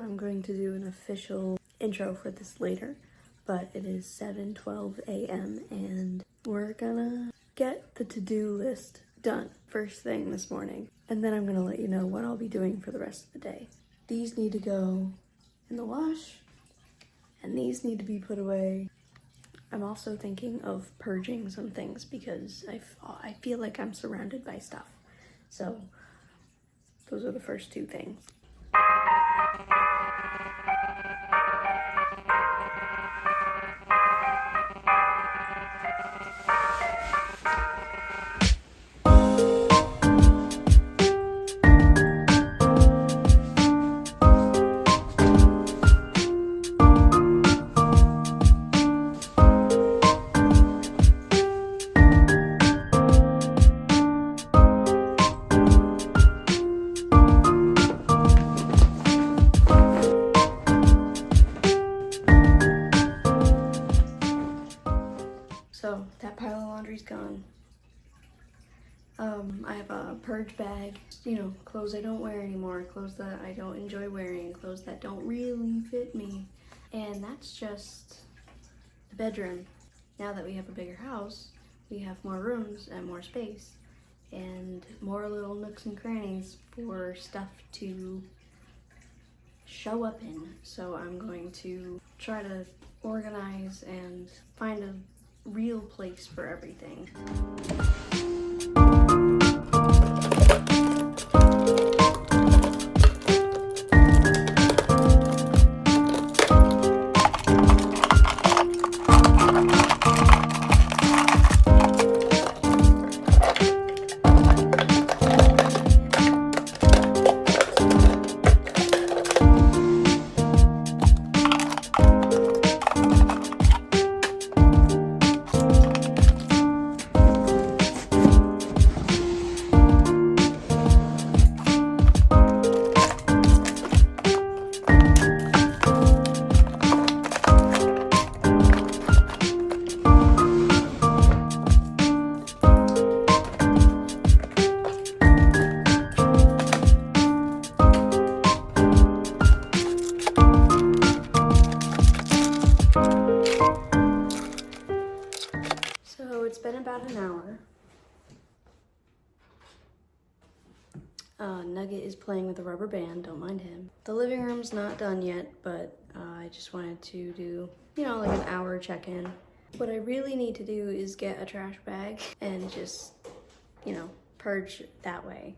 I'm going to do an official intro for this later, but it is 7:12 a.m. and we're gonna get the to-do list done first thing this morning. And then I'm gonna let you know what I'll be doing for the rest of the day. These need to go in the wash, and these need to be put away. I'm also thinking of purging some things because I feel like I'm surrounded by stuff. So those are the first two things. So that pile of laundry's gone. I have a purge bag, clothes I don't wear anymore, clothes that I don't enjoy wearing, clothes that don't really fit me. And that's just the bedroom. Now that we have a bigger house, we have more rooms and more space and more little nooks and crannies for stuff to show up in. So I'm going to try to organize and find a real place for everything. So it's been about an hour. Nugget is playing with a rubber band, don't mind him. The living room's not done yet, but I just wanted to do, like an hour check-in. What I really need to do is get a trash bag and just, purge that way.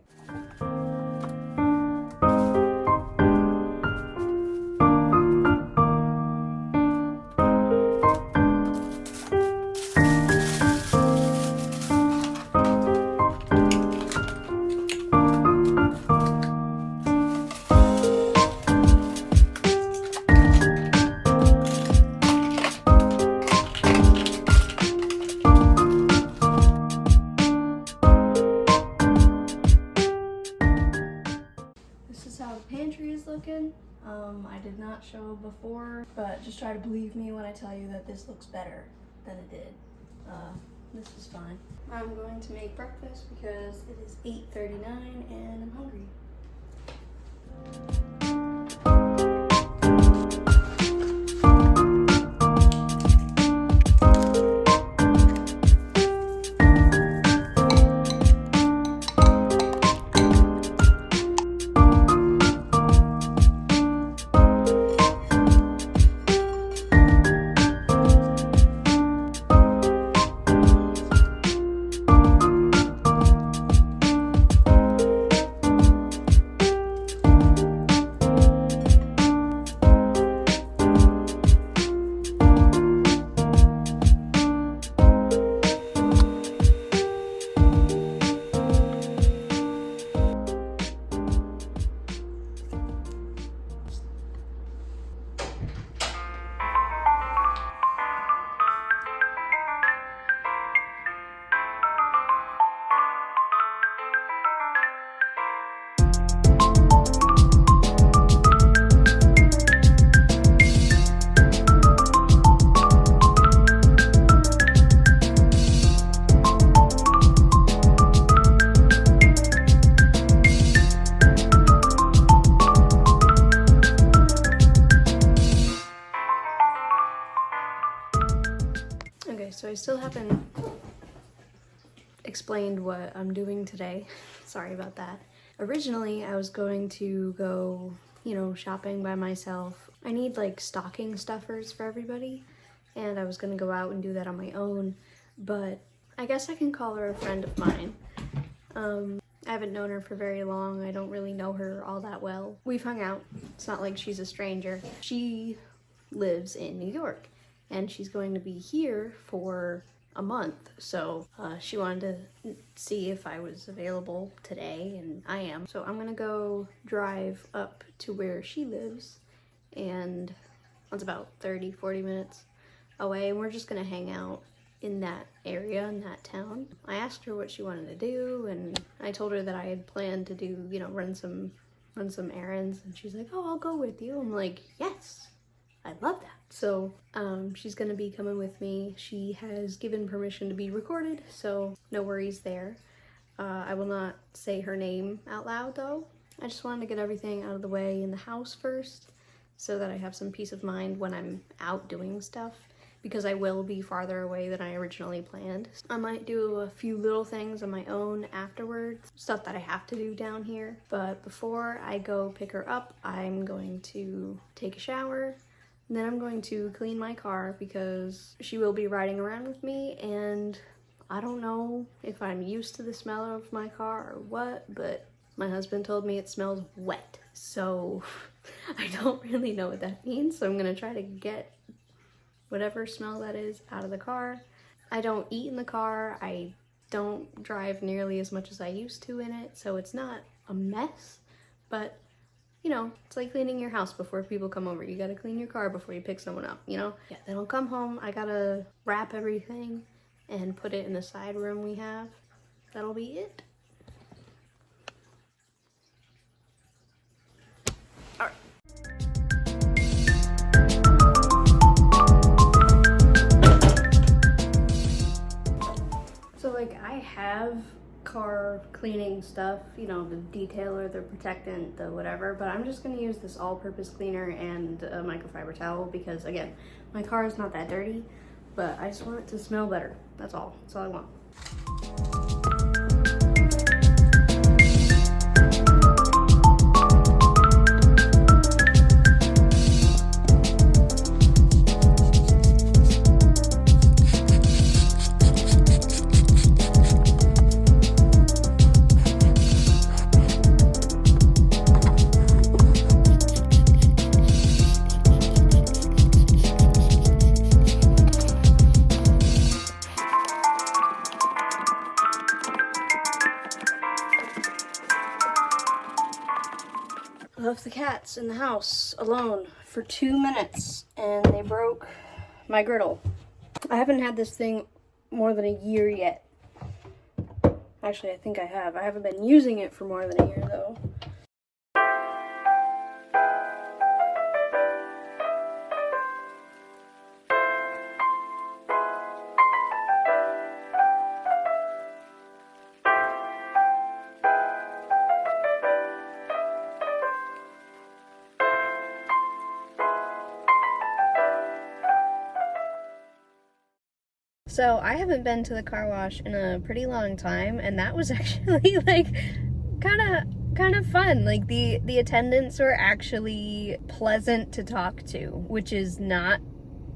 Pantry is looking. I did not show before, but just try to believe me when I tell you that this looks better than it did. This is fine. I'm going to make breakfast because it is 8:39 and I'm hungry. still haven't explained what I'm doing today. Sorry about that. Originally, I was going to go, shopping by myself. I need like stocking stuffers for everybody, and I was gonna go out and do that on my own, but I guess I can call her a friend of mine. I haven't known her for very long. I don't really know her all that well. We've hung out. It's not like she's a stranger. She lives in New York, and she's going to be here for a month. So she wanted to see if I was available today, and I am. So I'm gonna go drive up to where she lives, and it's about 30-40 minutes away, and we're just gonna hang out in that area, in that town. I asked her what she wanted to do, and I told her that I had planned to do, run some errands, and she's like, oh, I'll go with you. I'm like, yes, I love that. So she's gonna be coming with me. She has given permission to be recorded, so no worries there. I will not say her name out loud though. I just wanted to get everything out of the way in the house first so that I have some peace of mind when I'm out doing stuff, because I will be farther away than I originally planned. I might do a few little things on my own afterwards, stuff that I have to do down here. But before I go pick her up, I'm going to take a shower, and then I'm going to clean my car because she will be riding around with me, and I don't know if I'm used to the smell of my car or what, but my husband told me it smells wet. So I don't really know what that means, so I'm gonna try to get whatever smell that is out of the car. I don't eat in the car. I don't drive nearly as much as I used to in it, so it's not a mess, but it's like cleaning your house before people come over. You gotta clean your car before you pick someone up, Yeah, then I'll come home. I gotta wrap everything and put it in the side room we have. That'll be it. All right. So like I have car cleaning stuff, the detailer, the protectant, the whatever, but I'm just gonna use this all-purpose cleaner and a microfiber towel because again, my car is not that dirty, but I just want it to smell better. That's all I want. Left the cats in the house alone for 2 minutes and they broke my griddle. I haven't had this thing more than a year yet. Actually, I think I have. I haven't been using it for more than a year though. So I haven't been to the car wash in a pretty long time, and that was actually like kind of fun. Like the attendants were actually pleasant to talk to, which is not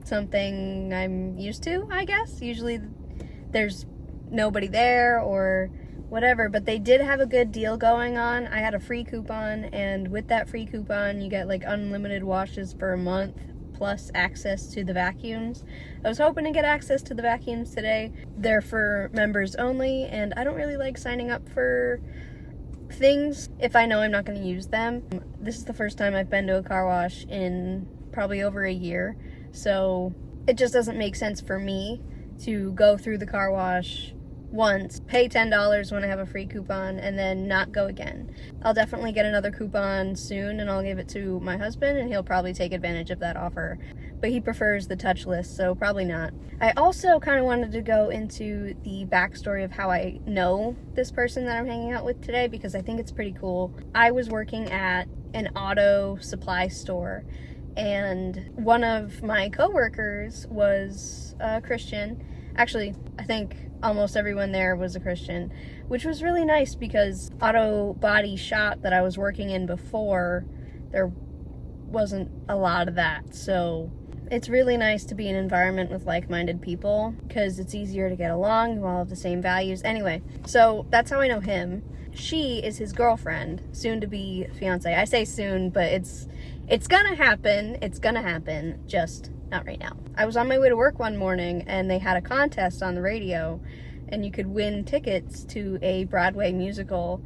something I'm used to, I guess. Usually there's nobody there or whatever, but they did have a good deal going on. I had a free coupon, and with that free coupon you get like unlimited washes for a month plus access to the vacuums. I was hoping to get access to the vacuums today. They're for members only, and I don't really like signing up for things if I know I'm not going to use them. This is the first time I've been to a car wash in probably over a year, so it just doesn't make sense for me to go through the car wash once, pay $10 when I have a free coupon, and then not go again. I'll definitely get another coupon soon, and I'll give it to my husband, and he'll probably take advantage of that offer. But he prefers the touchless, so probably not. I also kind of wanted to go into the backstory of how I know this person that I'm hanging out with today, because I think it's pretty cool. I was working at an auto supply store, and one of my coworkers was a Christian, Actually, I think almost everyone there was a Christian, which was really nice because auto body shop that I was working in before, there wasn't a lot of that. So it's really nice to be in an environment with like-minded people because it's easier to get along. You all have the same values. Anyway, so that's how I know him. She is his girlfriend, soon to be fiance. I say soon, but it's gonna happen. It's gonna happen, just not right now. I was on my way to work one morning and they had a contest on the radio and you could win tickets to a Broadway musical,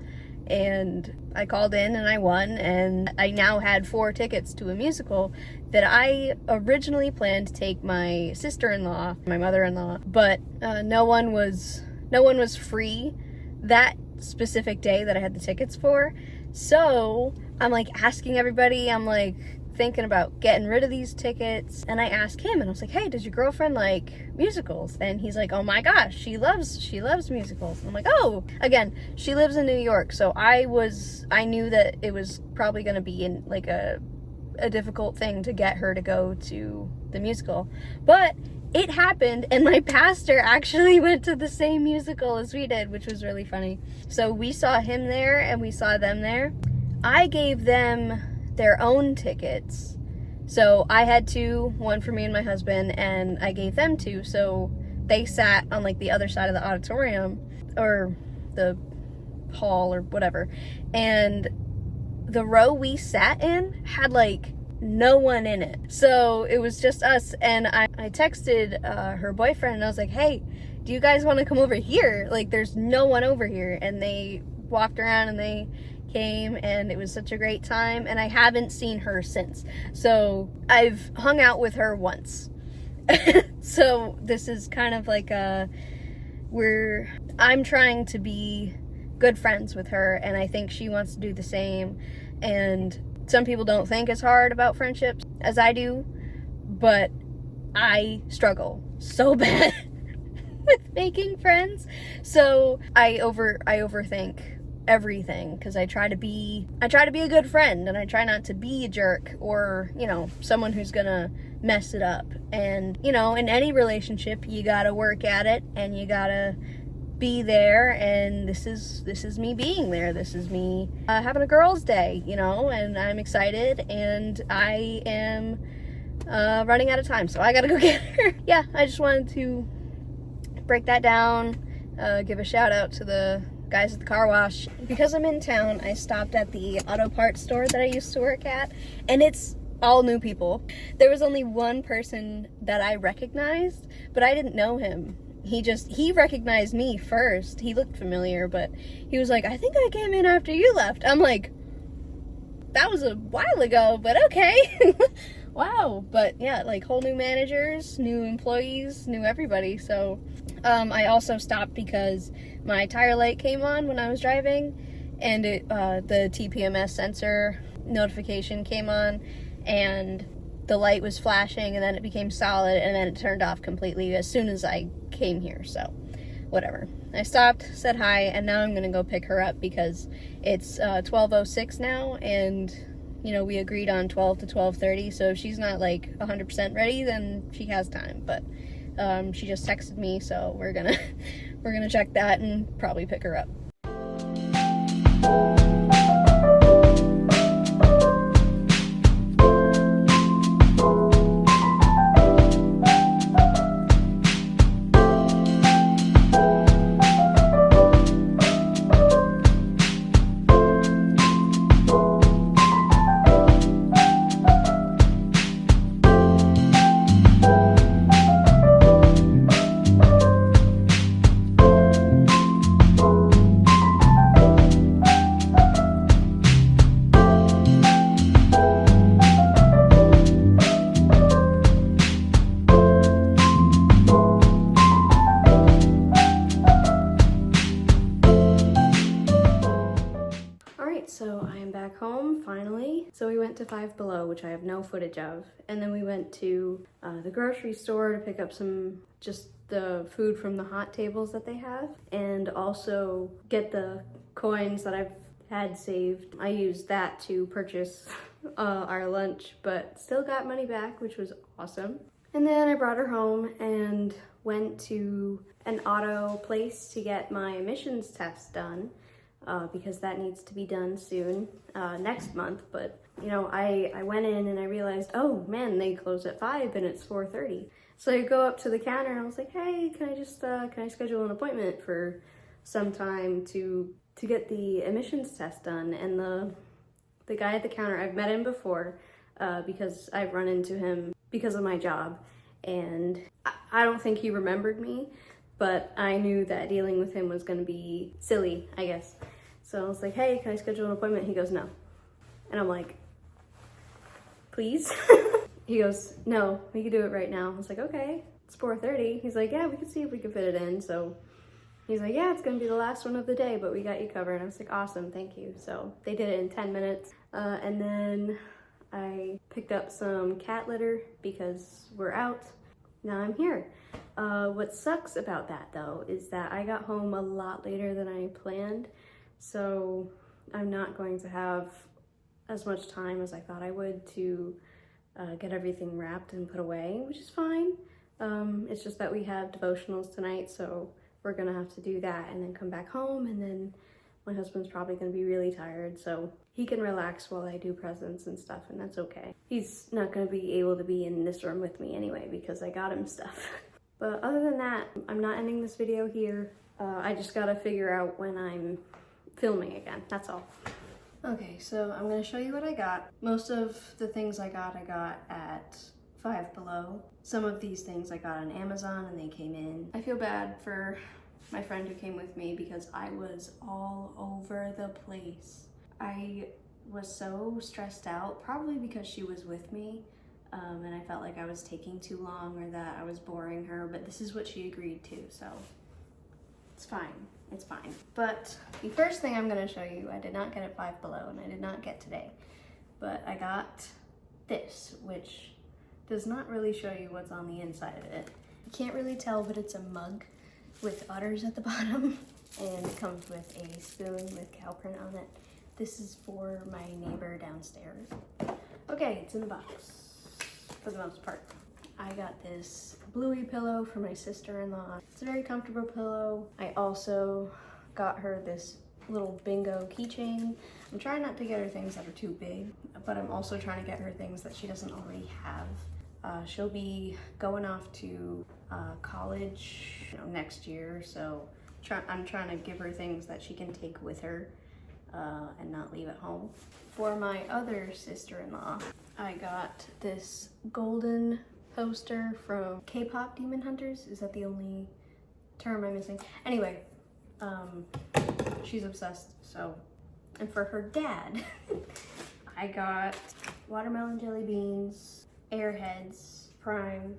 and I called in and I won, and I now had 4 tickets to a musical that I originally planned to take my sister-in-law, my mother-in-law, but no one was free that specific day that I had the tickets for. So I'm like asking everybody, I'm like thinking about getting rid of these tickets, and I asked him and I was like, hey, does your girlfriend like musicals? And he's like, oh my gosh, she loves musicals. And I'm like, oh, again, she lives in New York, so I knew that it was probably going to be in like a difficult thing to get her to go to the musical, but it happened, and my pastor actually went to the same musical as we did, which was really funny. So we saw him there and we saw them there. I gave them their own tickets. So I had 2, one for me and my husband, and I gave them 2. So they sat on like the other side of the auditorium or the hall or whatever. And the row we sat in had like no one in it. So it was just us, and I texted her boyfriend and I was like, hey, do you guys want to come over here? Like, there's no one over here. And they walked around and they came, and it was such a great time, and I haven't seen her since. So I've hung out with her once. So this is kind of like I'm trying to be good friends with her, and I think she wants to do the same. And some people don't think as hard about friendships as I do, but I struggle so bad with making friends. So I overthink everything because I try to be a good friend, and I try not to be a jerk or, someone who's gonna mess it up. And, in any relationship, you gotta work at it and you gotta be there, and this is me being there. This is me having a girls' day, and I'm excited, and I am running out of time, so I gotta go get her. Yeah, I just wanted to break that down, give a shout out to the guys at the car wash. Because I'm in town, I stopped at the auto parts store that I used to work at, and it's all new people. There was only one person that I recognized, but I didn't know him. He recognized me first. He looked familiar, but he was like, I think I came in after you left. I'm like, that was a while ago, but okay. Wow. But yeah, like whole new managers, new employees, new everybody. So I also stopped because my tire light came on when I was driving, and the TPMS sensor notification came on, and the light was flashing, and then it became solid, and then it turned off completely as soon as I came here. So whatever, I stopped, said hi, and now I'm gonna go pick her up because it's 12:06 now, and we agreed on 12 to 12:30, so if she's not like 100% ready, then she has time. But she just texted me, so we're gonna check that and probably pick her up. So I am back home, finally. So we went to Five Below, which I have no footage of. And then we went to the grocery store to pick up just the food from the hot tables that they have. And also get the coins that I've had saved. I used that to purchase our lunch, but still got money back, which was awesome. And then I brought her home and went to an auto place to get my emissions test done because that needs to be done soon, next month. But you know, I went in and I realized, oh man, they close at 5 and it's 4:30. So I go up to the counter and I was like, hey, can I schedule an appointment for some time to get the emissions test done? And the guy at the counter, I've met him before because I've run into him because of my job. And I don't think he remembered me, but I knew that dealing with him was gonna be silly, I guess. So I was like, hey, can I schedule an appointment? He goes, no. And I'm like, please? He goes, no, we can do it right now. I was like, okay, it's 4:30. He's like, yeah, we can see if we can fit it in. So he's like, yeah, it's gonna be the last one of the day, but we got you covered. I was like, awesome, thank you. So they did it in 10 minutes. And then I picked up some cat litter because we're out. Now I'm here. What sucks about that though is that I got home a lot later than I planned. So I'm not going to have as much time as I thought I would to get everything wrapped and put away, which is fine. It's just that we have devotionals tonight, so we're gonna have to do that and then come back home, and then my husband's probably gonna be really tired, so he can relax while I do presents and stuff, and that's okay. He's not gonna be able to be in this room with me anyway because I got him stuff. But other than that, I'm not ending this video here. I just gotta figure out when I'm filming again, that's all. Okay, so I'm gonna show you what I got. Most of the things I got at Five Below. Some of these things I got on Amazon and they came in. I feel bad for my friend who came with me because I was all over the place. I was so stressed out, probably because she was with me, and I felt like I was taking too long or that I was boring her, but this is what she agreed to, so it's fine. It's fine. But the first thing I'm gonna show you, I did not get at Five Below and I did not get today, but I got this, which does not really show you what's on the inside of it. You can't really tell, but it's a mug with otters at the bottom, and it comes with a spoon with cow print on it. This is for my neighbor downstairs. Okay, it's in the box for the most part. I got this bluey pillow for my sister-in-law. It's a very comfortable pillow. I also got her this little bingo keychain. I'm trying not to get her things that are too big, but I'm also trying to get her things that she doesn't already have. She'll be going off to college, you know, next year, so I'm trying to give her things that she can take with her and not leave at home. For my other sister-in-law, I got this golden poster from K-pop Demon Hunters. Is that the only term I'm missing? Anyway, she's obsessed, so. And for her dad, I got watermelon jelly beans, Airheads, Prime,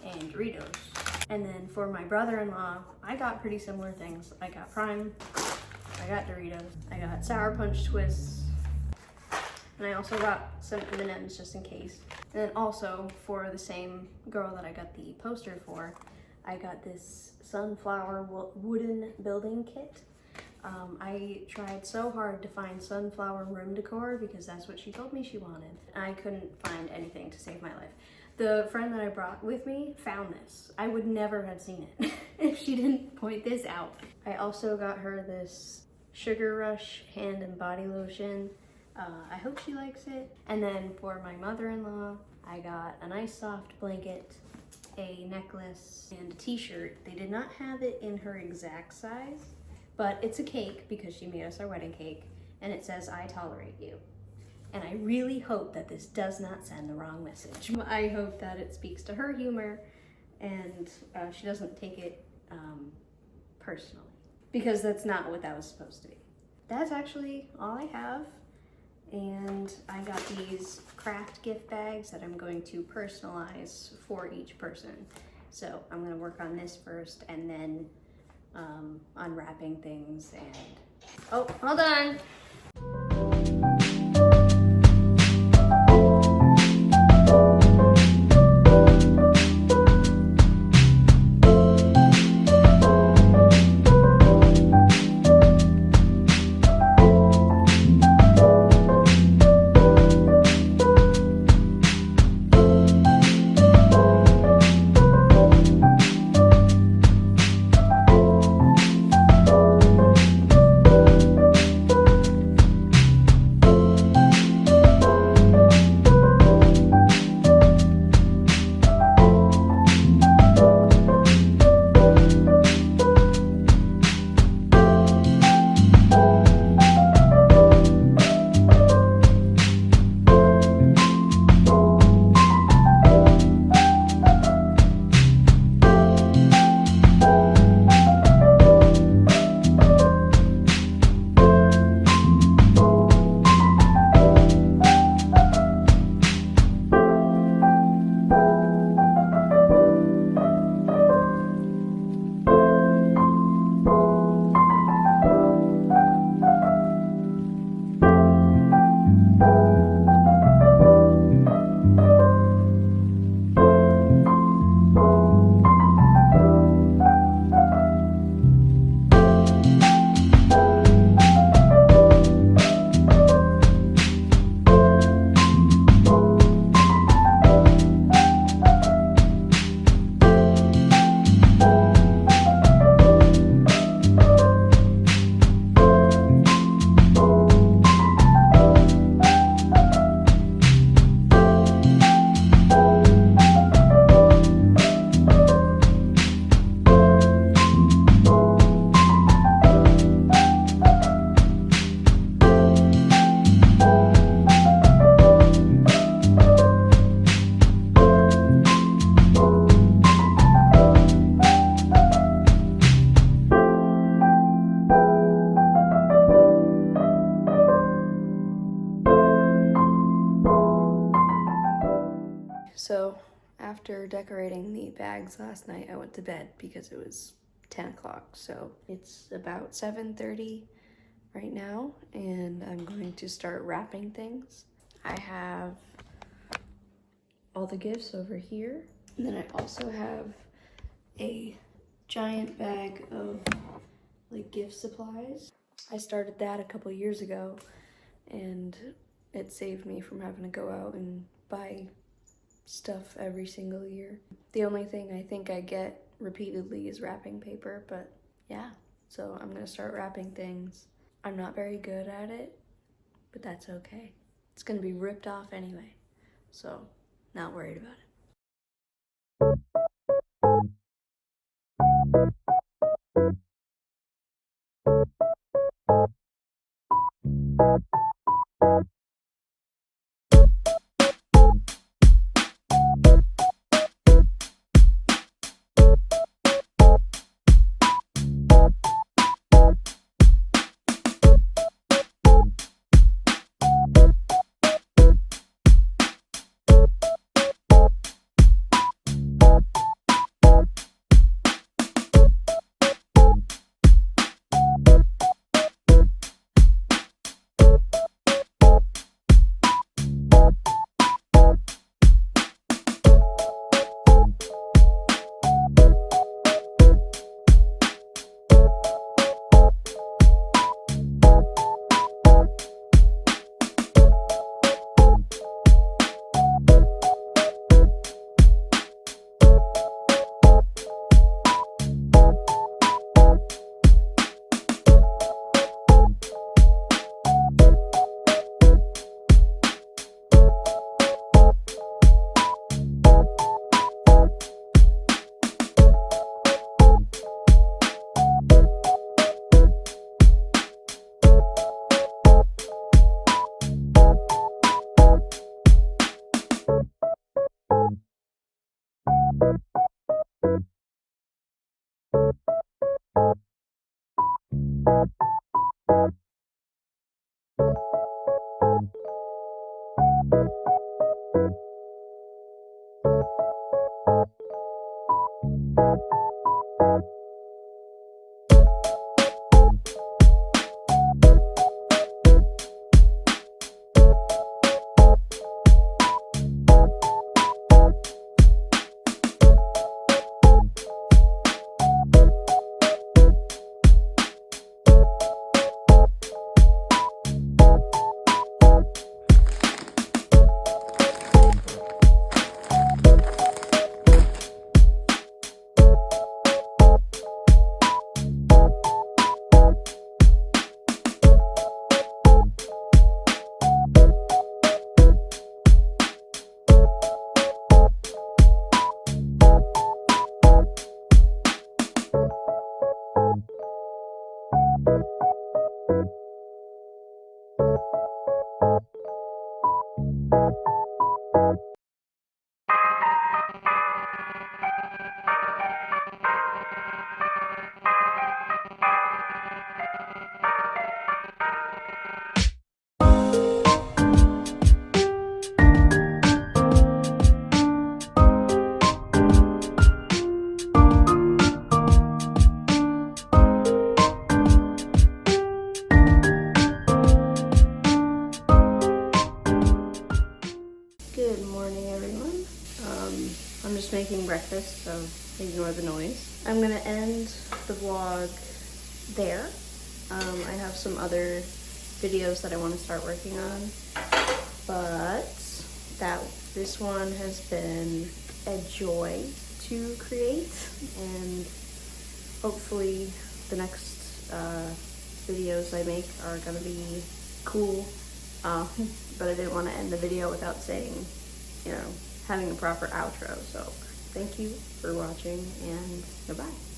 and Doritos. And then for my brother-in-law, I got pretty similar things. I got Prime, I got Doritos, I got Sour Punch Twists, and I also got some M&Ms just in case. And then also for the same girl that I got the poster for, I got this sunflower wooden building kit. I tried so hard to find sunflower room decor because that's what she told me she wanted. I couldn't find anything to save my life. The friend that I brought with me found this. I would never have seen it if she didn't point this out. I also got her this Sugar Rush hand and body lotion. I hope she likes it. And then for my mother-in-law, I got a nice soft blanket, a necklace, and a t-shirt. They did not have it in her exact size, but it's a cake because she made us our wedding cake, and it says, "I tolerate you." And I really hope that this does not send the wrong message. I hope that it speaks to her humor and she doesn't take it personally, because that's not what that was supposed to be. That's actually all I have. And I got these craft gift bags that I'm going to personalize for each person. So I'm gonna work on this first and then unwrapping things and, oh, hold on. So after decorating the bags last night, I went to bed because it was 10 o'clock. So it's about 7:30 right now, and I'm going to start wrapping things. I have all the gifts over here, and then I also have a giant bag of like gift supplies. I started that a couple years ago, and it saved me from having to go out and buy stuff every single year. The only thing I think I get repeatedly is wrapping paper, but yeah, so I'm gonna start wrapping things. I'm not very good at it, but that's okay. It's gonna be ripped off anyway, so not worried about it. Good morning, everyone. I'm just making breakfast, so ignore the noise. I'm gonna end the vlog there. I have some other videos that I want to start working on, but this one has been a joy to create, and hopefully the next videos I make are gonna be cool. But I didn't want to end the video without saying, having a proper outro. So thank you for watching, and goodbye.